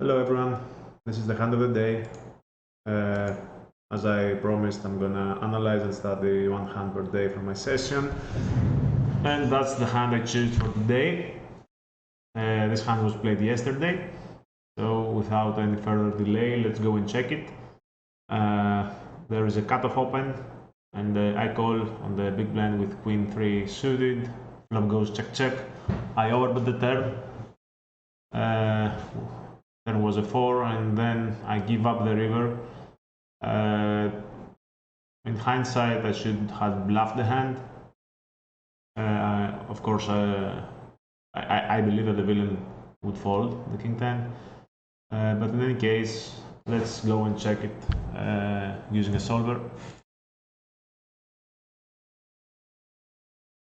Hello everyone, this is the hand of the day. As I promised, I'm gonna analyze and study one hand per day for my session. And that's the hand I choose for today. This hand was played yesterday, so without any further delay, let's go and check it. There is a cutoff open, and I call on the big blind with queen 3 suited. Flop goes check check. I overbet the turn. There was a 4, and then I give up the river. In hindsight, I should have bluffed the hand. Of course, I believe that the villain would fold the king 10. But in any case, let's go and check it using a solver.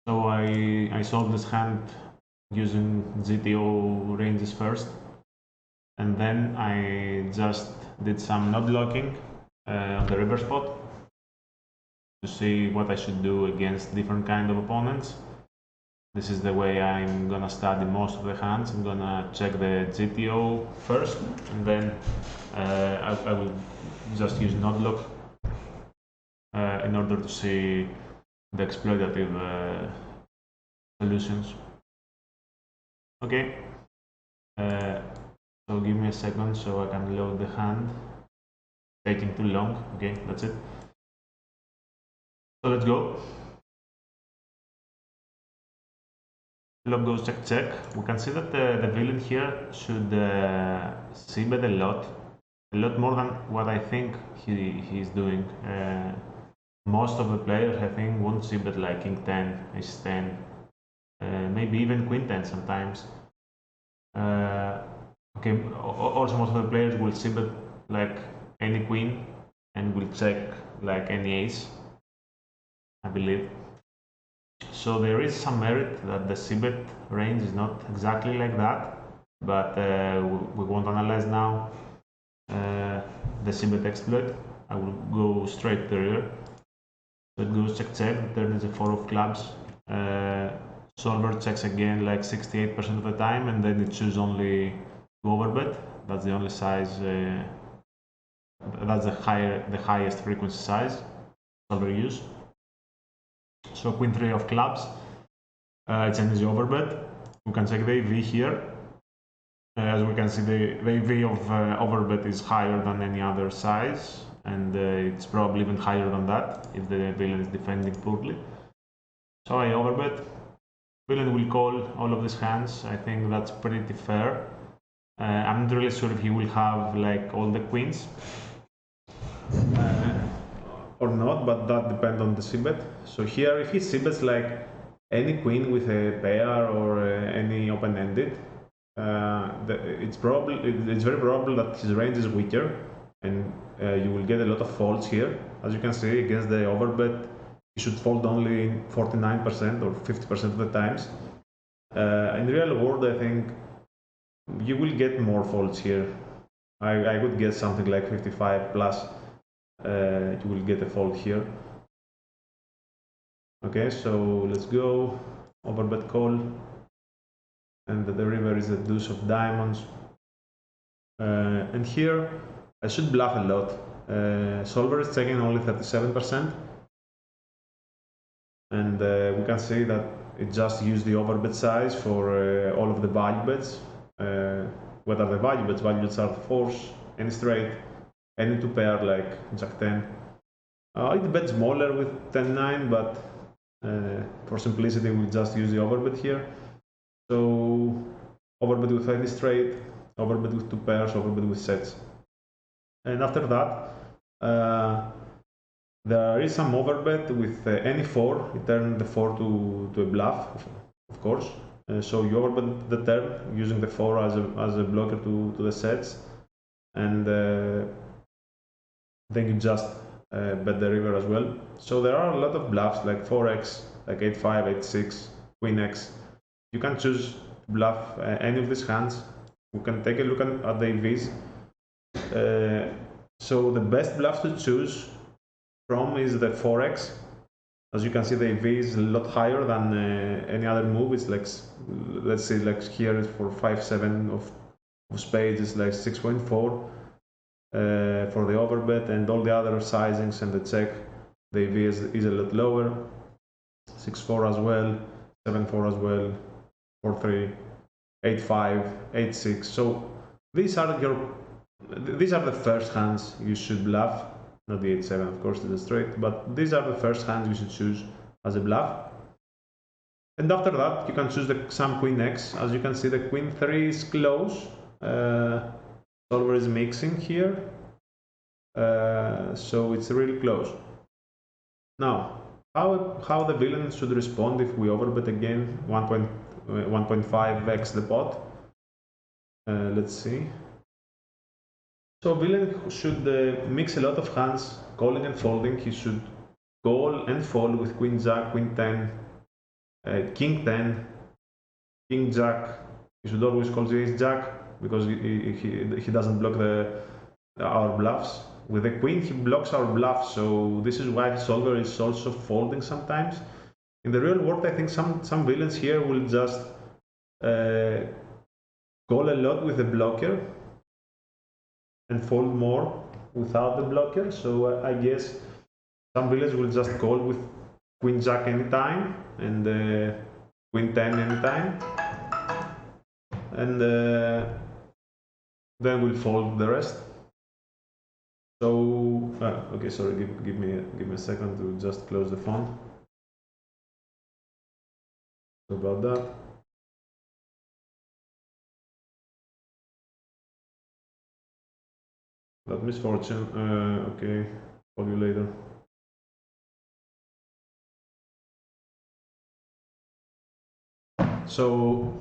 So I solved this hand using GTO ranges first. And then I just did some node blocking on the river spot to see what I should do against different kind of opponents. This is the way I'm gonna study most of the hands. I'm gonna check the GTO first, and then I will just use node block in order to see the exploitative solutions. Okay. So give me a second so I can load the hand. Taking too long. Okay, that's it. So let's go. Flop goes check check. We can see that the villain here should c-bet a lot more than what I think he's doing. Most of the players, I think, won't c-bet like king 10, ace 10, maybe even queen 10 sometimes. Okay, also most of the players will c-bet like any queen and will check like any ace, I believe. So there is some merit that the c-bet range is not exactly like that, but we won't analyze now the c-bet exploit. I will go straight to the rear. So it goes check check, the turn is a 4 of clubs. Solver checks again like 68% of the time, and then it chooses only to overbet. That's the only size, that's the highest frequency size solver use. So queen 3 of clubs, it's an easy overbet. We can check the EV here. As we can see, the EV of overbet is higher than any other size, and it's probably even higher than that if the villain is defending poorly. So I overbet. Villain will call all of these hands. I think that's pretty fair. I'm not really sure if he will have like all the queens or not, but that depends on the c-bet. So here, if he c-bets like any queen with a pair or any open-ended, it's very probable that his range is weaker, and you will get a lot of folds here. As you can see, against the overbet, you should fold only 49% or 50% of the times. In real world, I think you will get more folds here. I would guess something like 55 plus. You will get a fold here. Okay, so let's go. Overbet call. And the river is a deuce of diamonds. And here I should bluff a lot. Solver is checking only 37%. And we can see that it just used the overbet size for all of the value bets. What are the value bets? Value bets are fours, any straight, any two pair like jack 10. It bets smaller with 10-9, but for simplicity we'll just use the overbet here. So overbet with any straight, overbet with two pairs, overbet with sets. And after that, there is some overbet with any 4. You turn the 4 to a bluff, of course. So you overbet the turn using the 4 as a blocker to the sets, and then you just bet the river as well. So there are a lot of bluffs like 4x, like 8-5, 8-6, queen x. You can choose to bluff any of these hands. We can take a look at the EVs. So the best bluff to choose from is the 4x. As you can see, the EV is a lot higher than any other move. It's like, let's say, like here is for 5-7 of of spades is like 6.4 for the overbet, and all the other sizings and the check, the EV is a lot lower, 6.4 as well, 7.4 as well, 4.3, 8.5, 8.6. So these are the first hands you should bluff, not the 8.7, of course, it's a straight, but these are the first hands you should choose as a bluff. And after that, you can choose some queen X. As you can see, the queen 3 is close. Solver is mixing here, so it's really close. Now, how the villain should respond if we overbet again 1.5x the pot? Let's see. So villain should mix a lot of hands, calling and folding. He should call and fold with queen jack, queen 10, king 10, king jack. He should always call the ace jack because he doesn't block our bluffs. With the queen, he blocks our bluffs, so this is why solver is also folding sometimes. In the real world, I think some villains here will just call a lot with the blocker and fold more without the blocker. So I guess some villains will just call with queen jack anytime and queen 10 anytime, and then we'll fold the rest. So okay, sorry, give me a second to just close the font. About that. That misfortune. Okay, call you later. So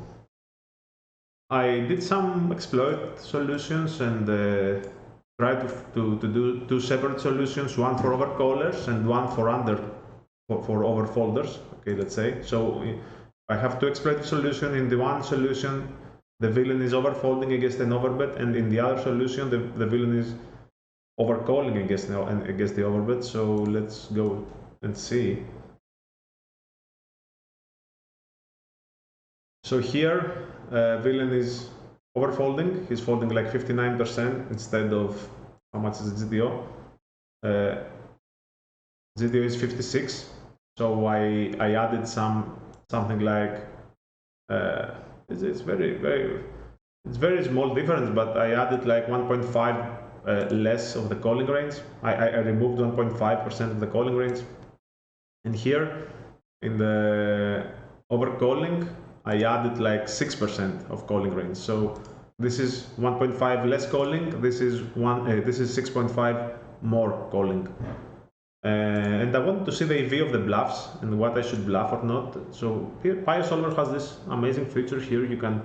I did some exploit solutions and tried to do two separate solutions, one for overcallers and one for overfolders. Okay, let's say. So I have two exploit solutions. In the one solution, the villain is overfolding against an overbet, and in the other solution, the villain is overcalling against the overbet. So let's go and see. So here, villain is overfolding. He's folding like 59% instead of, how much is GTO? GTO is 56. So I added something like it's very small difference, but I added like 1.5 less of the calling range. I removed 1.5% of the calling range, and here in the overcalling I added like 6% of calling range. So this is 1.5 less calling. This is 6.5 more calling. And I wanted to see the EV of the bluffs and what I should bluff or not. So here, Solver has this amazing feature here. You can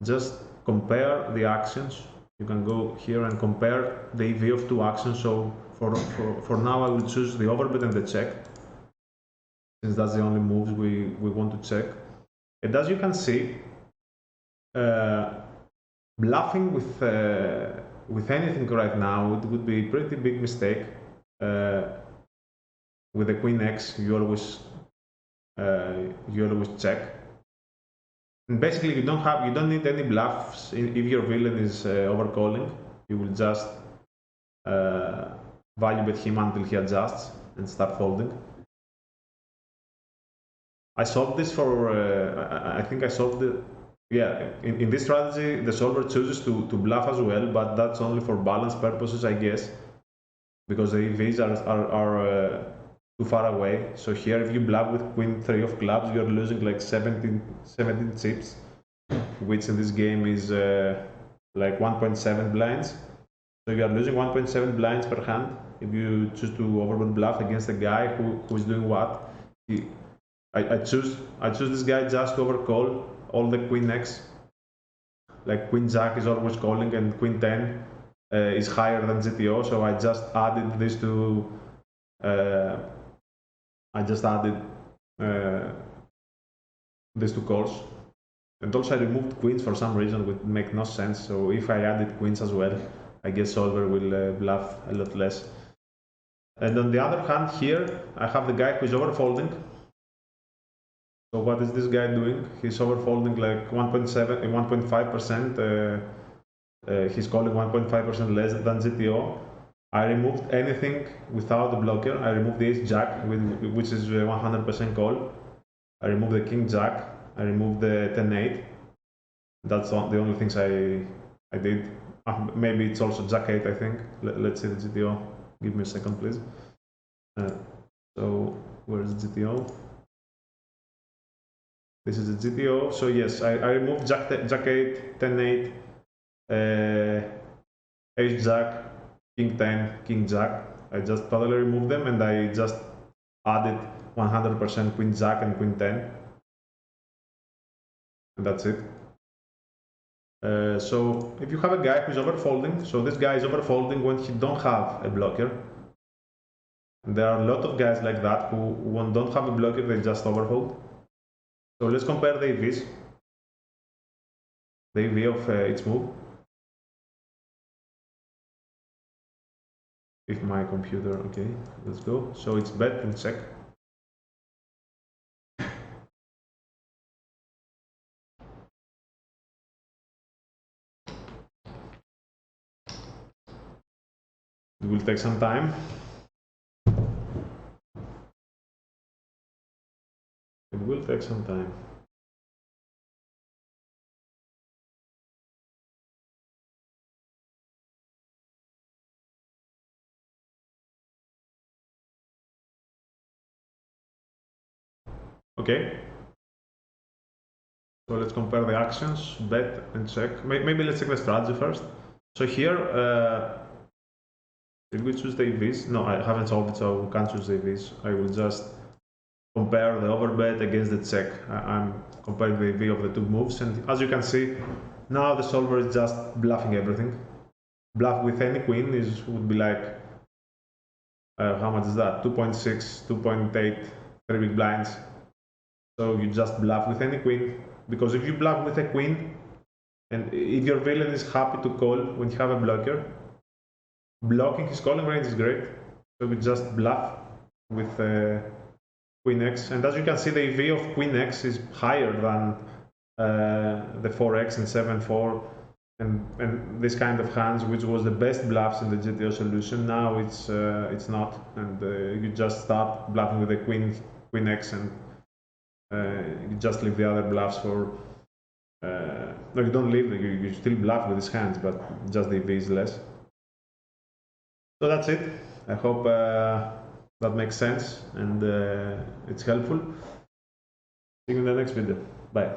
just compare the actions. You can go here and compare the EV of two actions. So for now, I will choose the overbet and the check, since that's the only moves we want to check. And as you can see, bluffing with anything right now, it would be a pretty big mistake. With the queen X, you always check. And basically, you don't need any bluffs if your villain is overcalling. You will just value bet him until he adjusts and start folding. I solved this for, I think I solved it. Yeah, in this strategy, the solver chooses to bluff as well, but that's only for balance purposes, I guess, because the EVs are too far away. So here, if you bluff with queen 3 of clubs, you're losing like 17 chips, which in this game is like 1.7 blinds. So you are losing 1.7 blinds per hand if you choose to overbet bluff against a guy who is doing what? I choose this guy just to overcall all the queen X. Like queen jack is always calling, and queen 10 is higher than GTO. So I just added this to. These two calls, and also I removed queens for some reason, which make no sense. So if I added queens as well, I guess solver will bluff a lot less. And on the other hand, here I have the guy who is overfolding. So what is this guy doing? He's overfolding like 1.5%. he's calling 1.5% less than GTO. I removed anything without the blocker. I removed the ace jack, which is 100% call. I removed the king jack. I removed the 10-8. That's the only things I did. Maybe it's also jack 8, I think. Let's see the GTO. Give me a second, please. So where's the GTO? This is the GTO. So yes, I removed jack 8, 10-8, ace jack, king 10, king jack. I just totally removed them and I just added 100% queen jack and queen 10. And that's it. So if you have a guy who's overfolding, so this guy is overfolding when he don't have a blocker. And there are a lot of guys like that who don't have a blocker, they just overfold. So let's compare the EVs. The EV of each move. If my computer, okay, let's go. So it's bet and check. It will take some time. It will take some time. Okay. So let's compare the actions, bet and check. Maybe let's check the strategy first. So here, did we choose the EVs? No, I haven't solved it, so we can't choose the EVs. I will just compare the overbet against the check. I'm comparing the EV of the two moves, and as you can see, now the solver is just bluffing everything. Bluff with any queen would be like, how much is that? 2.6, 2.8, 3 big blinds. So you just bluff with any queen, because if you bluff with a queen, and if your villain is happy to call when you have a blocker, blocking his calling range is great. So we just bluff with queen x, and as you can see, the EV of queen x is higher than the 4x and 7-4 and this kind of hands, which was the best bluffs in the GTO solution. Now it's not, and you just start bluffing with the queen x, and you just leave the other bluffs for. No, you don't leave. You still bluff with these hands, but just the EV is less. So that's it. I hope that makes sense and it's helpful. See you in the next video. Bye.